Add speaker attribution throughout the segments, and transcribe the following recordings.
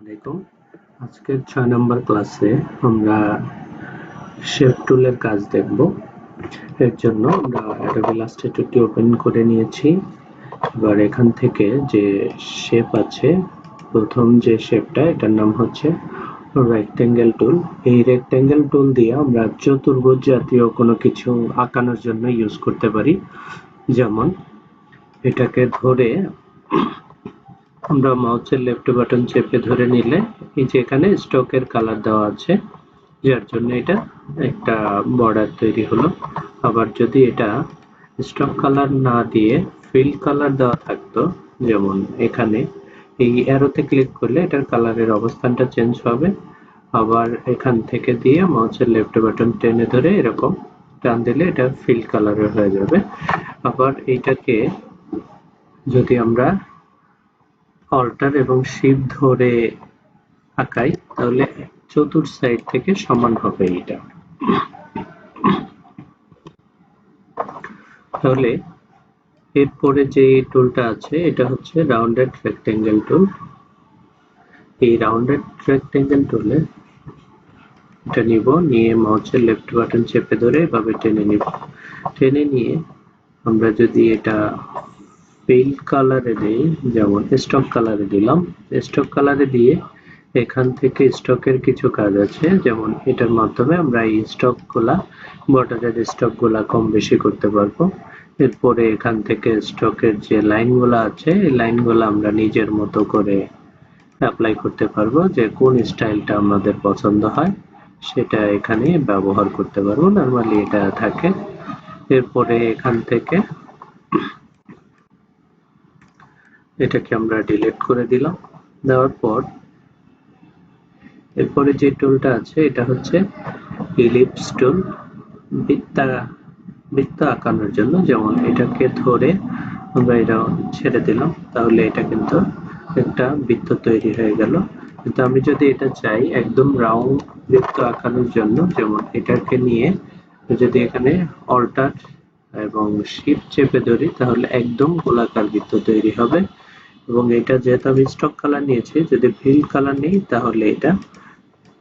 Speaker 1: আসসালামু আজকের 6 নম্বর ক্লাসে আমরা শেপ টুলের কাজ দেখব। এর জন্য আমরা adobe illustrator ওপেন করে নিয়েছি। এবার এখান থেকে যে শেপ আছে, প্রথম যে শেপটা, এটার নাম হচ্ছে রেক্টেঙ্গেল টুল। এই রেক্টেঙ্গেল টুল দিয়ে আমরা চতুর্ভুজ জাতীয় কোনো কিছু আঁকানোর জন্য ইউজ করতে পারি। যেমন এটাকে ধরে আমরা মাউসের লেফট বাটন চেপে ধরে নিলে এই যে এখানে স্ট্রোকের কালার দেওয়া আছে, যার জন্য এটা একটা বর্ডার তৈরি হলো। আবার যদি এটা স্ট্রোক কালার না দিয়ে ফিল কালার দেওয়া থাকতো, যেমন এখানে এই অ্যারোতে ক্লিক করলে এটার কালারের অবস্থানটা চেঞ্জ হবে। আবার এখান থেকে দিয়ে মাউসের লেফট বাটন টেনে ধরে এরকম টান দিলে এটা ফিল কালারের হয়ে যাবে। আবার এইটাকে যদি আমরা অল্টার এবং শিফট ধরে আঁকাই তাহলে চতুর সাইড থেকে সমান হবে এটা। তাহলে এরপরে যে টুলটা আছে এটা হচ্ছে রাউন্ডেড রেক্টেঙ্গেল টুল। এই রাউন্ডেড রেক্টেঙ্গেল টুলে এটা নিব, নিয়ে মাউসের লেফট বাটন চেপে ধরে এভাবে টেনে নিব। টেনে নিয়ে আমরা যদি এটা ফিল কালারে দিই, যেমন স্টক কালারে দিলাম, স্টক কালারে দিয়ে এখান থেকে স্টকের কিছু কাজ আছে, যেমন এটার মাধ্যমে আমরা এই স্টক গুলা, বর্ডারের স্টক গুলা কম বেশি করতে পারবো। এরপরে এখান থেকে স্টকের যে লাইন গুলা আছে, এই লাইন গুলা আমরা নিজের মতো করে অ্যাপ্লাই করতে পারবো, যে কোন স্টাইলটা আমাদের পছন্দ হয় সেটা এখানে ব্যবহার করতে পারবো। নরমালি এটা থাকে। এরপরে এখান থেকে এটাকে আমরা ডিলিট করে দিলাম। দেওয়ার পর এরপরে যে টুলটা আছে এটা হচ্ছে ইলিপস টুল, বৃত্ত আঁকানোর জন্য। যেমন এটাকে ধরে আমরা এটা ছেড়ে দিলাম, তাহলে এটা কিন্তু একটা বৃত্ত তৈরি হয়ে গেল। কিন্তু আমি যদি এটা চাই একদম রাউন্ড বৃত্ত আঁকানোর জন্য, যেমন এটাকে নিয়ে যদি এখানে অল্টার এবং শিফট চেপে ধরি তাহলে একদম গোলাকার বৃত্ত তৈরি হবে। এবং এটা যেহেতু আমি স্টক কালার নিয়েছি, যদি ফিল কালার নেই তাহলে এটা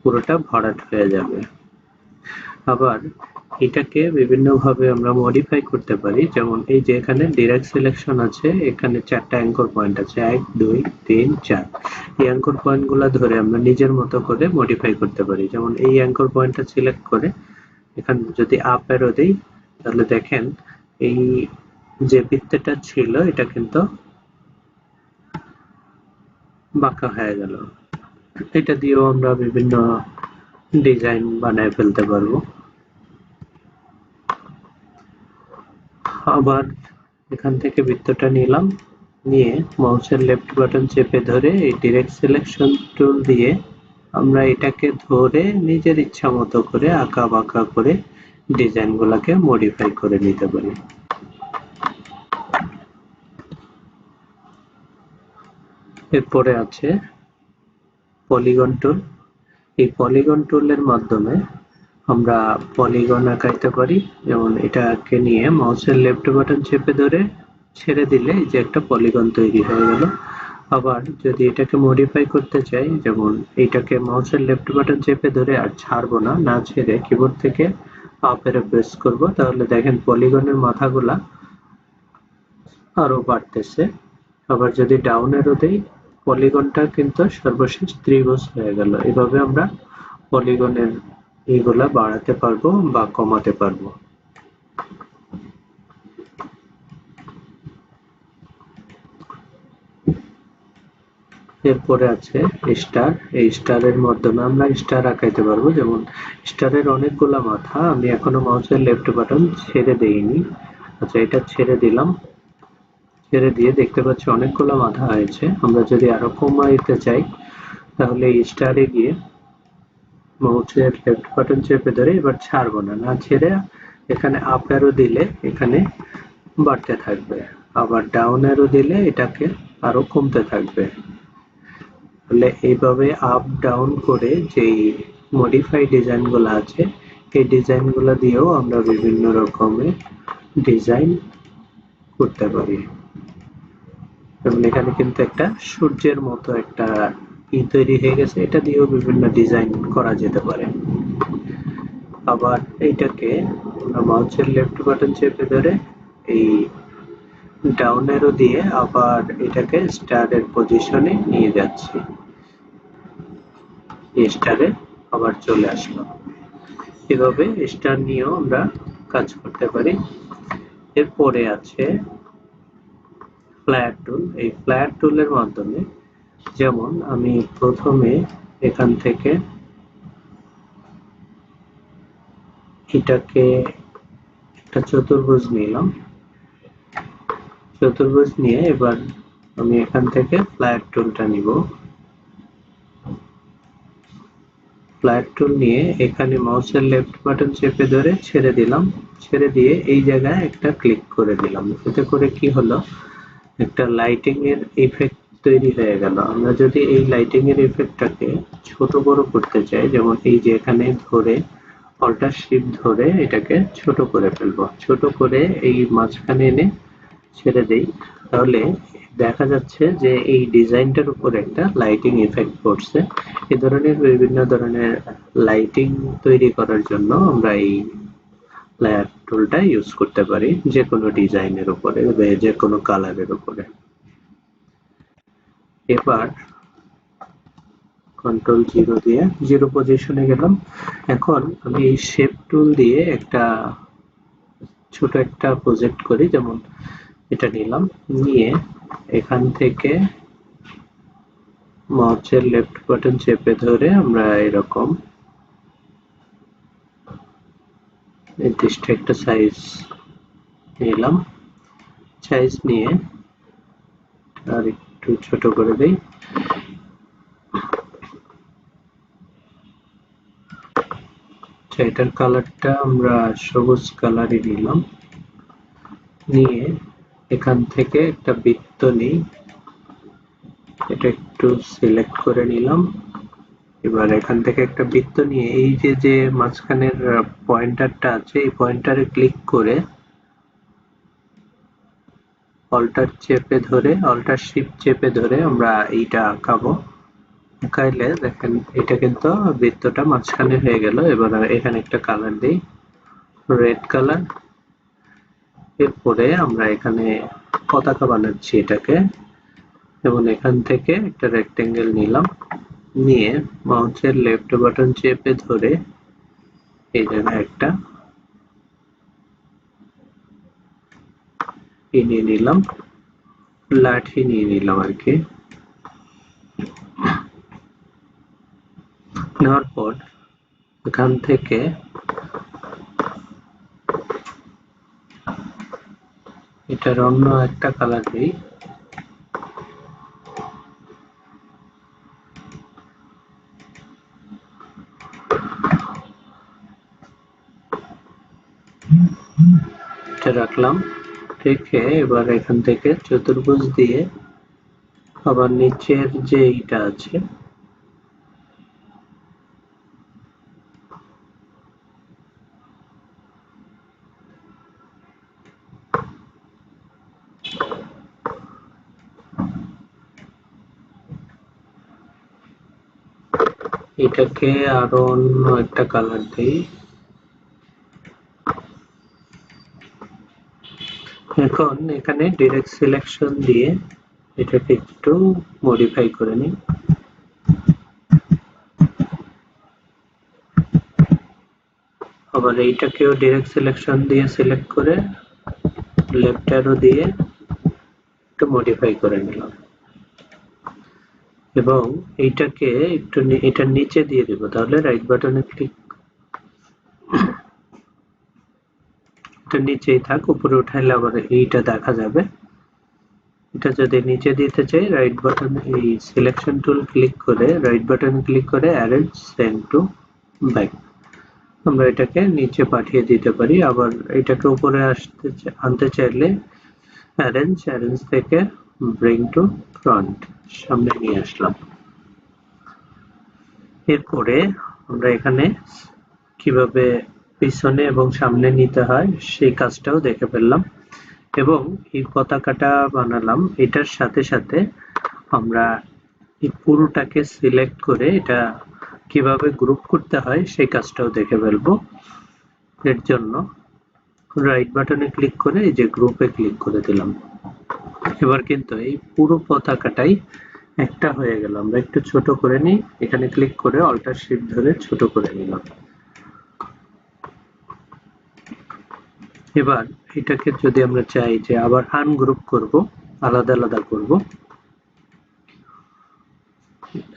Speaker 1: পুরোটা ভরাট হয়ে যাবে। আবার এটাকে বিভিন্ন ভাবে আমরা মডিফাই করতে পারি। যেমন এই যে এখানে ডিরেক্ট সিলেকশন আছে, এখানে 4টা অ্যাঙ্কর পয়েন্ট আছে, 1 2 3 4। এই অ্যাঙ্কর পয়েন্ট গুলা ধরে আমরা নিজের মতো করে মডিফাই করতে পারি। যেমন এই অ্যাঙ্কর পয়েন্টটা সিলেক্ট করে এখানে যদি আপ অ্যারো দেই তাহলে দেখেন এই যে বৃত্তটা ছিল এটা কিন্তু বাঁকা হয়ে গেল। এটা দিয়েও আমরা বিভিন্ন ডিজাইন বানায় ফেলতে পারবো। আবার এখান থেকে বৃত্তটা নিলাম, নিয়ে মাউসের লেফট বাটন চেপে ধরে এই ডিরেক্ট সিলেকশন টুল দিয়ে আমরা এটাকে ধরে নিজের ইচ্ছা মতো করে আঁকা বাঁকা করে ডিজাইন গুলাকে মডিফাই করে নিতে পারি। এরপরে আছে পলিগন টুল। এই পলিগন টুলের মাধ্যমে আমরা পলিগন আঁকাইতে পারি। যেমন এটাকে নিয়ে মাউসের লেফট বাটন চেপে ধরে ছেড়ে দিলে এই যে একটা পলিগন তৈরি হয়ে গেল। আবার যদি এটাকে মডিফাই করতে চাই, যেমন এটাকে মাউসের লেফট বাটন চেপে ধরে আর ছাড়বো না, না ছেড়ে কিবোর্ড থেকে আপ অ্যারো প্রেস করব, তাহলে দেখেন পলিগনের মাথাগুলা আরো বাড়তেছে। আবার যদি ডাউন অ্যারো দেই পলিগনটা কিন্তু সর্বশেষ ত্রিভুজ হয়ে গেল। এভাবে আমরা পলিগনের এইগুলা বাড়াতে পারবো বা কমাতে পারবো। এরপরে আছে স্টার। এই স্টারের মাধ্যমে আমরা স্টার আঁকাইতে পারবো। যেমন স্টারের অনেকগুলা মাথা, আমি এখনো মাউসের লেফট বাটন ছেড়ে দেইনি। আচ্ছা, এটা ছেড়ে দিলাম। ছেড়ে দিয়ে দেখতে পাচ্ছি অনেকগুলো মাথা হয়েছে। আমরা যদি আরো কমাইতে চাই তাহলে স্টারে গিয়ে মাউসের লেফট বাটন চেপে ধরে এবার ছাড়বো না, না ছেড়ে এখানে আপ অ্যারো দিলে এখানে বাড়তে থাকবে, আবার ডাউন অ্যারো দিলে এটাকে আরো কমতে থাকবে। তাহলে এইভাবে আপ ডাউন করে যেই মডিফাই ডিজাইন গুলো আছে এই ডিজাইন গুলো দিয়েও আমরা বিভিন্ন রকমের ডিজাইন করতে পারি। এবং এখানে কিন্তু একটা সূর্যের মতো একটা তৈরি হয়ে গেছে। এটা দিয়েও বিভিন্ন ডিজাইন করা যেতে পারে। আবার এইটাকে আমরা মাউসের লেফট বাটন চেপে ধরে এই ডাউন অ্যারো দিয়ে আবার এটাকে স্টারের পজিশনে নিয়ে যাচ্ছি। স্টারে আবার চলে আসলো। এভাবে স্টার নিয়েও আমরা কাজ করতে পারি। এরপরে আছে ফ্ল্যাট টুল। এই ফ্ল্যাট টুলের মাধ্যমে যেমন আমি প্রথমে এখান থেকে এটাকে একটা চতুর্ভুজ নিলাম। চতুর্ভুজ নিয়ে এবার আমি এখান থেকে ফ্ল্যাট টুলটা নিব। ফ্ল্যাট টুল নিয়ে এখানে মাউসের লেফট বাটন চেপে ধরে ছেড়ে দিলাম। ছেড়ে দিয়ে এই জায়গায় একটা ক্লিক করে দিলাম। এতে করে কি হলো, একটা লাইটিং এর ইফেক্ট তৈরি হয়ে গেল। আমরা যদি এই লাইটিং এর ইফেক্টটাকে ছোট বড় করতে চাই, যেমন এই যে এখানে ধরে অল্টার শিফট ধরে এটাকে ছোট করে ফেলবো। ছোট করে এই মাঝখানে এনে ছেড়ে দেই, তাহলে দেখা যাচ্ছে যে এই ডিজাইনটার উপর একটা লাইটিং ইফেক্ট পড়ছে। এই ধরনের বিভিন্ন ধরনের লাইটিং তৈরি করার জন্য আমরা এই লেয়ার টুলটা ইউজ করতে পারি যে কোনো ডিজাইনের উপরে বা যে কোনো কালারের উপরে। এবার কন্ট্রোল 0 দিয়ে 0 পজিশনে গেলাম। এখন আমি এই শেপ টুল দিয়ে একটা ছোট একটা প্রজেক্ট করি। যেমন এটা নিলাম, নিয়ে এখান থেকে মাউসের লেফট বাটন চেপে ধরে আমরা এরকম নির্দিষ্ট একটা সাইজ নিলাম। সাইজ নিয়ে আর একটু ছোট করে দেই। এটার কালারটা আমরা সবুজ কালারই নিলাম। নিয়ে এখান থেকে একটা বৃত্ত নিই, এটা একটু সিলেক্ট করে নিলাম। এবার এখান থেকে একটা বৃত্ত নিয়ে এই যে মাঝখানের পয়েন্টারটা আছে, এই পয়েন্টারে ক্লিক করে অল্টার চেপে ধরে অল্টার শিফট চেপে ধরে আমরা এইটা আঁকাবো। আঁকাইলে দেখেন এটা কিন্তু বৃত্তটা মাঝখানে হয়ে গেল। এবার এখানে একটা কালার দিই, রেড কালার। এরপরে আমরা এখানে পতাকা বানাচ্ছি এটাকে। যেমন এখান থেকে একটা রেক্টেঙ্গেল নিলাম, নিয়ে মাউসের লেফট বাটন চেপে ধরে এই জায়গায় একটা নিয়ে নিলাম, লাঠি নিয়ে নিলাম আর কি। নেওয়ার পর এখান থেকে এটার অন্য একটা কালার দিই। এটা রাখলাম। রেখে এবার এখান থেকে চতুর্ভুজ দিয়ে আবার নিচের যে এইটা আছে এটাকে আরো অন্য একটা কালার দিই। এখন এখানে ডিরেক্ট সিলেকশন দিয়ে এটাকে একটু মডিফাই করে নিই। আবার এইটাকেও ডিরেক্ট সিলেকশন দিয়ে সিলেক্ট করে লেফট অ্যারো দিয়ে একটু মডিফাই করে নিলাম। এবং এইটাকে একটু এটার নিচে দিয়ে দেব, তাহলে রাইট বাটনে ক্লিক, এটা নিচেই থাক, উপরে উঠাইলে আবার এইটা দেখা যাবে। এটা যদি নিচে দিতে চাই রাইট বাটন এই সিলেকশন টুল ক্লিক করে রাইট বাটন ক্লিক করে অ্যারেঞ্জ সেন্ড টু ব্যাক, আমরা এটাকে নিচে পাঠিয়ে দিতে পারি। আবার এটাকে উপরে আনতে চাইলে অ্যারেঞ্জ থেকে ব্রিং টু ফ্রন্ট, সামনে নিয়ে আসলাম। এরপরে আমরা এখানে কিভাবে পিছনে এবং সামনে নিতে হয় সেই কাজটাও দেখে ফেললাম। এবং এই পতাকাটা বানালাম, এটার সাথে সাথে আমরা এই পুরোটাকে সিলেক্ট করে এটা কিভাবে গ্রুপ করতে হয় সেই কাজটাও দেখে ফেলবো। এর জন্য রাইট বাটনে ক্লিক করে এই যে গ্রুপে ক্লিক করে দিলাম। এবার কিন্তু এই পুরো পতাকাটাই একটা হয়ে গেল। আমরা একটু ছোট করে নিই, এখানে ক্লিক করে অল্টার শিফট ধরে ছোট করে নিলাম। এবার এটাকে যদি আমরা চাই যে আবার আনগ্রুপ করব, আলাদা আলাদা করব,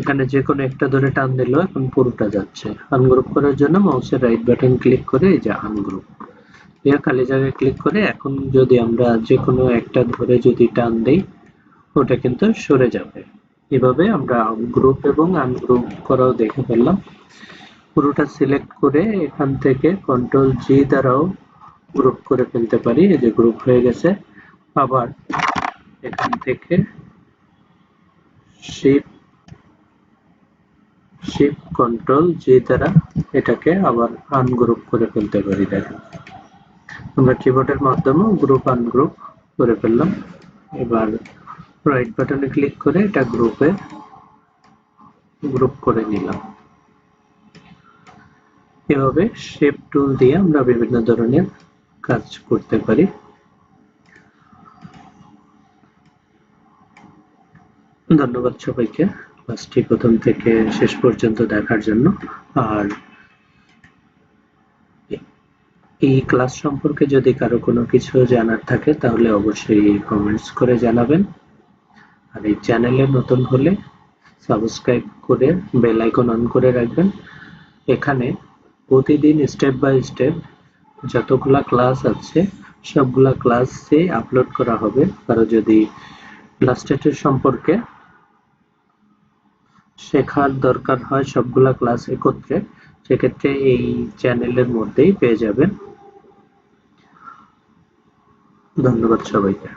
Speaker 1: এখানে যে কোনো একটা ধরে টান দিল, এখন পুরোটা যাচ্ছে। আনগ্রুপ করার জন্য মাউসের রাইট বাটন ক্লিক করে এই যে আনগ্রুপ, এর খালি জায়গায় ক্লিক করে এখন যদি আমরা যে কোনো একটা ধরে যদি টান দেই, ওটা কিন্তু সরে যাবে। এভাবে আমরা গ্রুপ এবং আনগ্রুপ করাও দেখে ফেললাম। পুরোটা সিলেক্ট করে এখান থেকে কন্ট্রোল জি দ্বারাও গ্রুপ করে ফেলতে পারি। এই যে গ্রুপ হয়ে গেছে। আবার এখান থেকে শিফট কন্ট্রোল জি দ্বারা এটাকে আবার আনগ্রুপ করে ফেলতে পারি। দেখেন আমরা কিবোর্ডের মাধ্যমে গ্রুপ আনগ্রুপ করে ফেললাম। এবার রাইট বাটনে ক্লিক করে এটা গ্রুপে গ্রুপ করে নিলাম। এভাবে শেপ টুল দিয়ে আমরা বিভিন্ন ধরনের কাজ করতে পারি। ধন্যবাদ সবাইকে ক্লাসটি প্রথম থেকে শেষ পর্যন্ত দেখার জন্য। আর এই ক্লাস সম্পর্কে যদি কারো কোনো কিছু জানার থাকে তাহলে অবশ্যই কমেন্টস করে জানাবেন। আর এই চ্যানেলে নতুন হলে সাবস্ক্রাইব করে বেল আইকন অন করে রাখবেন। এখানে প্রতিদিন স্টেপ বাই স্টেপ যতগুলা ক্লাস আছে সবগুলা ক্লাসে আপলোড করা হবে। কারো যদি ইলাস্ট্রেটর সম্পর্কে শেখার দরকার হয় সবগুলা ক্লাস একত্রে, সেক্ষেত্রে এই চ্যানেলের মধ্যেই পেয়ে যাবেন। ধন্যবাদ সবাইকে।